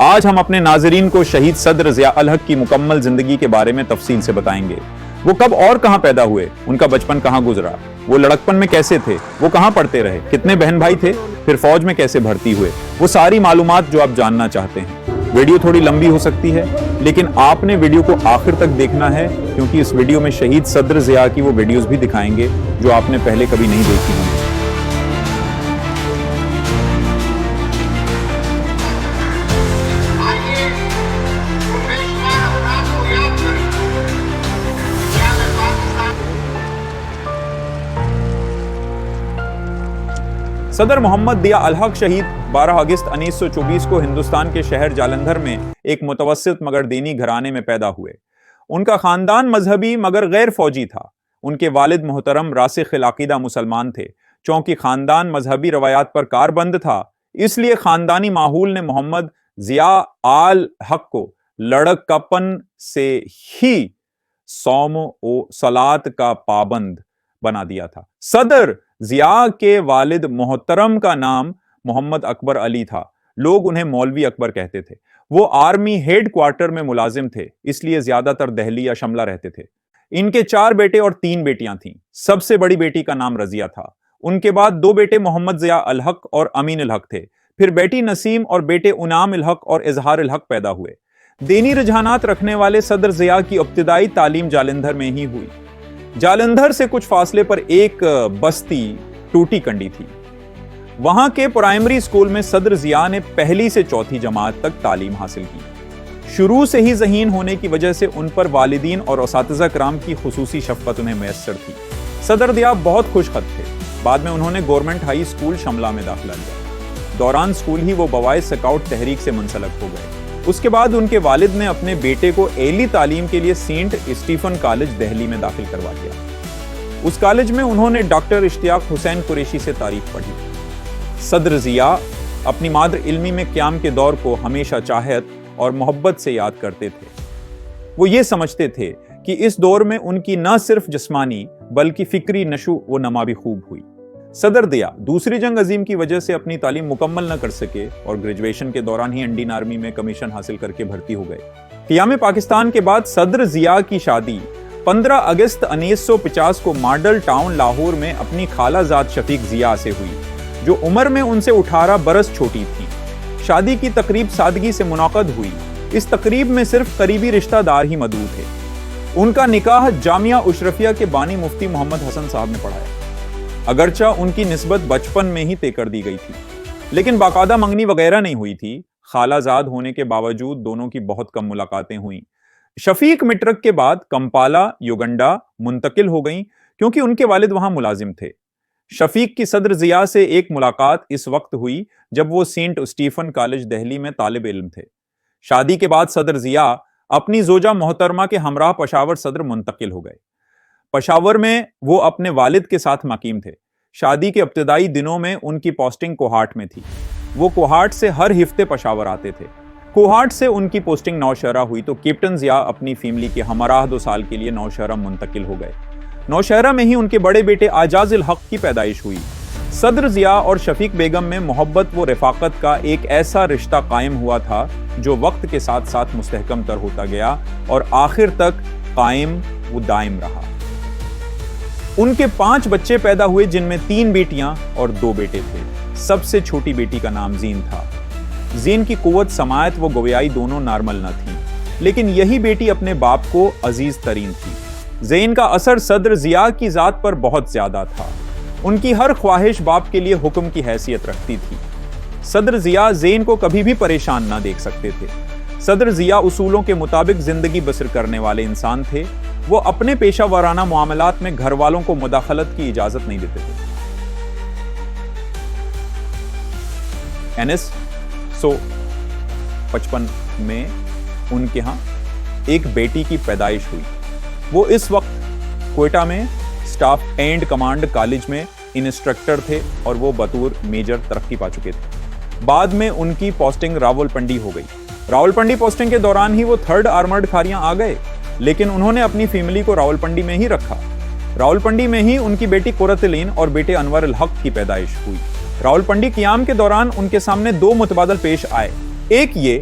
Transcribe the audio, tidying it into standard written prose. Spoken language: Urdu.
آج ہم اپنے ناظرین کو شہید صدر ضیاء الحق کی مکمل زندگی کے بارے میں تفصیل سے بتائیں گے۔ وہ کب اور کہاں پیدا ہوئے، ان کا بچپن کہاں گزرا، وہ لڑکپن میں کیسے تھے، وہ کہاں پڑھتے رہے، کتنے بہن بھائی تھے، پھر فوج میں کیسے بھرتی ہوئے، وہ ساری معلومات جو آپ جاننا چاہتے ہیں۔ ویڈیو تھوڑی لمبی ہو سکتی ہے، لیکن آپ نے ویڈیو کو آخر تک دیکھنا ہے، کیونکہ اس ویڈیو میں شہید صدر ضیاء کی وہ ویڈیوز بھی دکھائیں گے جو آپ نے پہلے کبھی نہیں دیکھی ہوں۔ صدر محمد ضیاء الحق شہید 12 اگست 1924 کو ہندوستان کے شہر جالندھر میں ایک متوسط مگر دینی گھرانے میں پیدا ہوئے۔ ان کا خاندان مذہبی مگر غیر فوجی تھا۔ ان کے والد محترم راسخ العقیدہ مسلمان تھے۔ چونکہ خاندان مذہبی روایات پر کاربند تھا، اس لیے خاندانی ماحول نے محمد ضیاء آل حق کو لڑکپن سے ہی صوم و صلات کا پابند بنا دیا تھا۔ صدر ضیاء کے والد محترم کا نام محمد اکبر علی تھا۔ لوگ انہیں مولوی اکبر کہتے تھے۔ وہ آرمی ہیڈ کوارٹر میں ملازم تھے، اس لیے زیادہ تر دہلی یا شملہ رہتے تھے۔ ان کے 4 بیٹے اور 3 بیٹیاں تھیں۔ سب سے بڑی بیٹی کا نام رضیہ تھا۔ ان کے بعد 2 بیٹے محمد ضیاء الحق اور امین الحق تھے۔ پھر بیٹی نسیم اور بیٹے انعام الحق اور اظہار الحق پیدا ہوئے۔ دینی رجحانات رکھنے والے صدر ضیاء کی ابتدائی تعلیم جالندھر میں ہی ہوئی۔ جالندھر سے کچھ فاصلے پر ایک بستی ٹوٹی کنڈی تھی۔ وہاں کے پرائمری اسکول میں صدر ضیاء نے 1 سے 4 جماعت تک تعلیم حاصل کی۔ شروع سے ہی ذہین ہونے کی وجہ سے ان پر والدین اور اساتذہ کرام کی خصوصی شفقت انہیں میسر تھی۔ صدر ضیاء بہت خوش خط تھے۔ بعد میں انہوں نے گورنمنٹ ہائی اسکول شملہ میں داخلہ لیا۔ دوران اسکول ہی وہ بوائز سکاؤٹ تحریک سے منسلک ہو گئے۔ اس کے بعد ان کے والد نے اپنے بیٹے کو اعلی تعلیم کے لیے سینٹ اسٹیفن کالج دہلی میں داخل کروا دیا۔ اس کالج میں انہوں نے ڈاکٹر اشتیاق حسین قریشی سے تاریخ پڑھی۔ صدر ضیاء اپنی مادر علمی میں قیام کے دور کو ہمیشہ چاہت اور محبت سے یاد کرتے تھے۔ وہ یہ سمجھتے تھے کہ اس دور میں ان کی نہ صرف جسمانی بلکہ فکری نشو و نما بھی خوب ہوئی۔ صدر ضیاء دوسری جنگ عظیم کی وجہ سے اپنی تعلیم مکمل نہ کر سکے اور گریجویشن کے دوران ہی انڈین آرمی میں کمیشن حاصل کر کے بھرتی ہو گئے۔ قیام پاکستان کے بعد صدر ضیاء کی شادی 15 اگست 1950 کو ماڈل ٹاؤن لاہور میں اپنی خالہ زاد شفیق ضیاء سے ہوئی، جو عمر میں ان سے 18 برس چھوٹی تھی۔ شادی کی تقریب سادگی سے منعقد ہوئی۔ اس تقریب میں صرف قریبی رشتہ دار ہی مدعو تھے۔ ان کا نکاح جامعہ اشرفیہ کے بانی مفتی محمد حسن صاحب نے پڑھایا۔ اگرچہ ان کی نسبت بچپن میں ہی طے کر دی گئی تھی، لیکن باقاعدہ منگنی وغیرہ نہیں ہوئی تھی۔ خالہ زاد ہونے کے باوجود دونوں کی بہت کم ملاقاتیں ہوئیں۔ شفیق میٹرک کے بعد کمپالا، یوگنڈا منتقل ہو گئیں کیونکہ ان کے والد وہاں ملازم تھے۔ شفیق کی صدر ضیاء سے ایک ملاقات اس وقت ہوئی جب وہ سینٹ اسٹیفن کالج دہلی میں طالب علم تھے۔ شادی کے بعد صدر ضیاء اپنی زوجہ محترمہ کے ہمراہ پشاور صدر منتقل ہو گئے۔ پشاور میں وہ اپنے والد کے ساتھ مقیم تھے۔ شادی کے ابتدائی دنوں میں ان کی پوسٹنگ کوہاٹ میں تھی۔ وہ کوہاٹ سے ہر ہفتے پشاور آتے تھے۔ کوہاٹ سے ان کی پوسٹنگ نوشہرہ ہوئی تو کیپٹن ضیاء اپنی فیملی کے ہمراہ 2 سال کے لیے نوشہرہ منتقل ہو گئے۔ نوشہرہ میں ہی ان کے بڑے بیٹے اعجاز الحق کی پیدائش ہوئی۔ صدر ضیاء اور شفیق بیگم میں محبت و رفاقت کا ایک ایسا رشتہ قائم ہوا تھا جو وقت کے ساتھ ساتھ مستحکم تر ہوتا گیا اور آخر تک قائم و دائم رہا۔ ان کے 5 بچے پیدا ہوئے، جن میں 3 بیٹیاں اور 2 بیٹے تھے۔ سب سے چھوٹی بیٹی کا نام زین تھا۔ زین کی قوت سماعت و گویائی دونوں نارمل نہ تھیں، لیکن یہی بیٹی اپنے باپ کو عزیز ترین تھی۔ زین کا اثر صدر ضیاء کی ذات پر بہت زیادہ تھا۔ ان کی ہر خواہش باپ کے لیے حکم کی حیثیت رکھتی تھی۔ صدر ضیاء زین کو کبھی بھی پریشان نہ دیکھ سکتے تھے۔ صدر ضیاء اصولوں کے مطابق زندگی بسر کرنے والے انسان تھے۔ وہ اپنے پیشہ ورانہ معاملات میں گھر والوں کو مداخلت کی اجازت نہیں دیتے تھے۔ 1955 میں ان کے ہاں ایک بیٹی کی پیدائش ہوئی۔ وہ اس وقت کوئٹہ میں سٹاف اینڈ کمانڈ کالج میں انسٹرکٹر تھے اور وہ بطور میجر ترقی پا چکے تھے۔ بعد میں ان کی پوسٹنگ راولپنڈی ہو گئی۔ راولپنڈی پوسٹنگ کے دوران ہی وہ 3rd آرمرڈ کھاریاں آ گئے، لیکن انہوں نے اپنی فیملی کو راولپنڈی میں ہی رکھا۔ راولپنڈی میں ہی ان کی بیٹی قرۃ العین اور بیٹے انور الحق کی پیدائش ہوئی۔ راولپنڈی قیام کے دوران ان کے سامنے 2 متبادل پیش آئے۔ ایک یہ